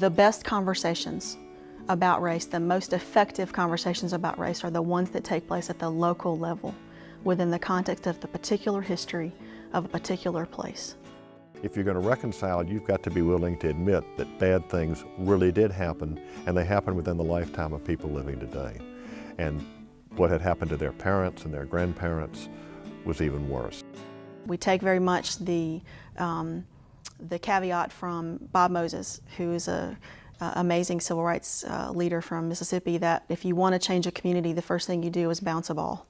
The best conversations about race, the most effective conversations about race, are the ones that take place at the local level within the context of the particular history of a particular place. If you're going to reconcile, you've got to be willing to admit that bad things really did happen, and they happened within the lifetime of people living today. And what had happened to their parents and their grandparents was even worse. We take very much the caveat from Bob Moses, who is an amazing civil rights leader from Mississippi, that if you want to change a community, the first thing you do is bounce a ball.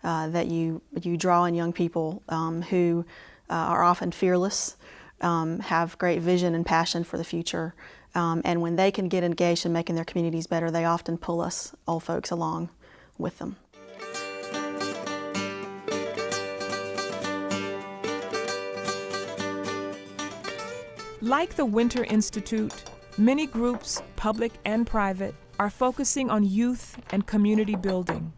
That you draw in young people who are often fearless, have great vision and passion for the future, and when they can get engaged in making their communities better, they often pull us old folks along with them. Like the Winter Institute, many groups, public and private, are focusing on youth and community building.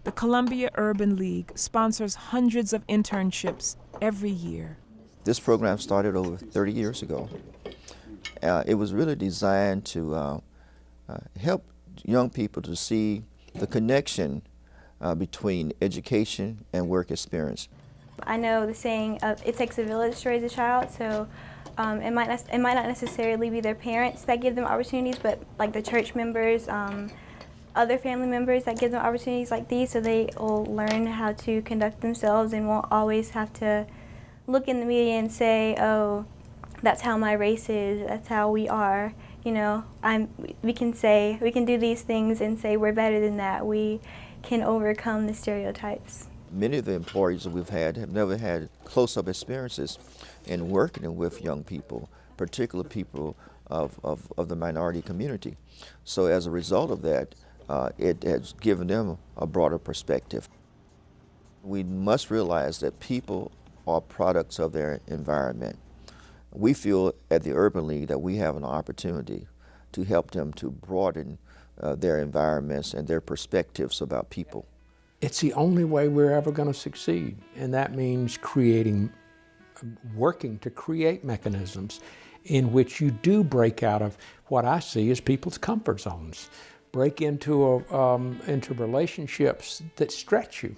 The Columbia Urban League sponsors hundreds of internships every year. This program started over 30 years ago. It was really designed to help young people to see the connection between education and work experience. I know the saying, it takes a village to raise a child, so it might not necessarily be their parents that give them opportunities, but like the church members, other family members that give them opportunities like these, so they will learn how to conduct themselves and won't always have to look in the media and say, oh, that's how my race is, that's how we are. You know, we can do these things and say we're better than that. We can overcome the stereotypes. Many of the employees that we've had have never had close-up experiences in working with young people, particularly people of the minority community. So as a result of that, it has given them a broader perspective. We must realize that people are products of their environment. We feel at the Urban League that we have an opportunity to help them to broaden their environments and their perspectives about people. It's the only way we're ever going to succeed, and that means working to create mechanisms in which you do break out of what I see as people's comfort zones, break into relationships that stretch you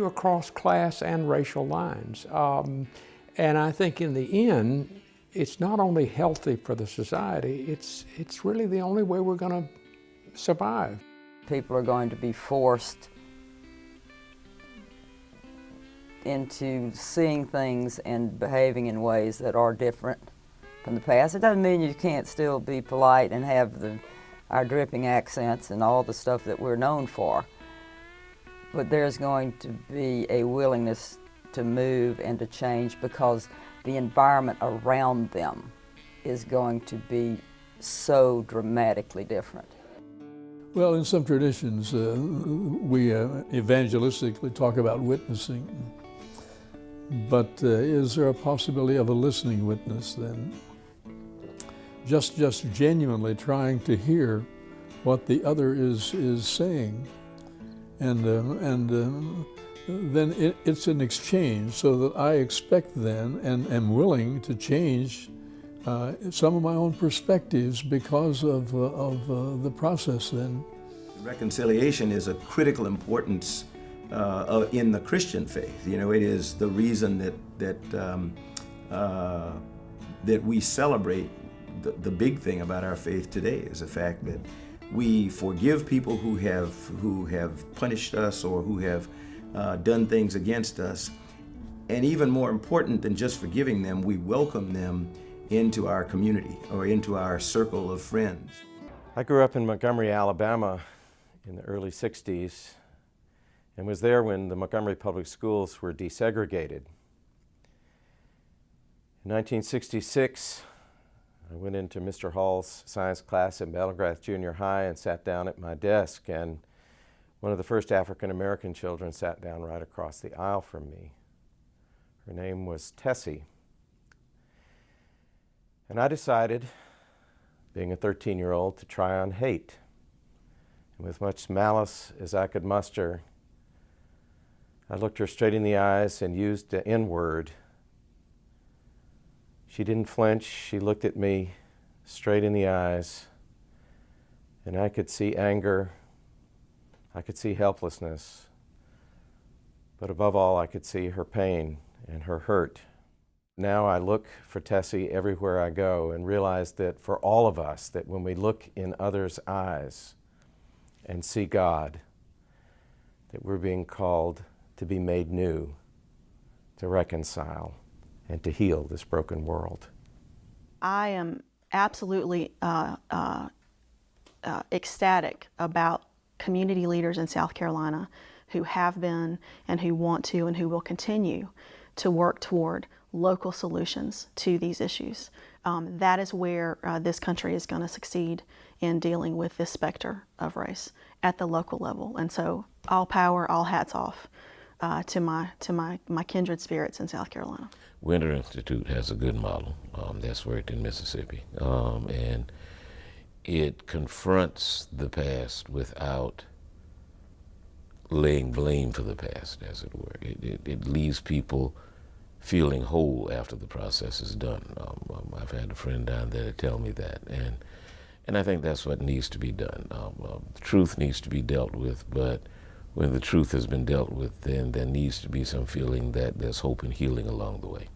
across class and racial lines. And I think in the end, it's not only healthy for the society, it's really the only way we're going to survive. People are going to be forced into seeing things and behaving in ways that are different from the past. It doesn't mean you can't still be polite and have our dripping accents and all the stuff that we're known for. But there's going to be a willingness to move and to change because the environment around them is going to be so dramatically different. Well, in some traditions, we evangelistically talk about witnessing. But is there a possibility of a listening witness then? Just genuinely trying to hear what the other is saying. And then it's an exchange, so that I expect then and am willing to change some of my own perspectives because of the process then. Reconciliation is a critical importance in the Christian faith. You know, it is the reason that we celebrate the big thing about our faith today is the fact that we forgive people who have punished us or who have done things against us. And even more important than just forgiving them, we welcome them into our community or into our circle of friends. I grew up in Montgomery, Alabama in the early 60s and was there when the Montgomery Public Schools were desegregated. In 1966, I went into Mr. Hall's science class at Meadowgrass Junior High and sat down at my desk, and one of the first African-American children sat down right across the aisle from me. Her name was Tessie. And I decided, being a 13-year-old, to try on hate. And with much malice as I could muster, I looked her straight in the eyes and used the N-word. She didn't flinch. She looked at me straight in the eyes, and I could see anger, I could see helplessness, but above all, I could see her pain and her hurt. Now I look for Tessie everywhere I go and realize that for all of us, that when we look in others' eyes and see God, that we're being called to be made new, to reconcile, and to heal this broken world. I am absolutely ecstatic about community leaders in South Carolina who have been and who want to and who will continue to work toward local solutions to these issues. That is where this country is going to succeed in dealing with this specter of race at the local level. And so all power, all hats off to my kindred spirits in South Carolina. Winter Institute has a good model that's worked in Mississippi, and it confronts the past without laying blame for the past, as it were. It leaves people feeling whole after the process is done. I've had a friend down there to tell me that, and I think that's what needs to be done. Truth needs to be dealt with, but when the truth has been dealt with, then there needs to be some feeling that there's hope and healing along the way.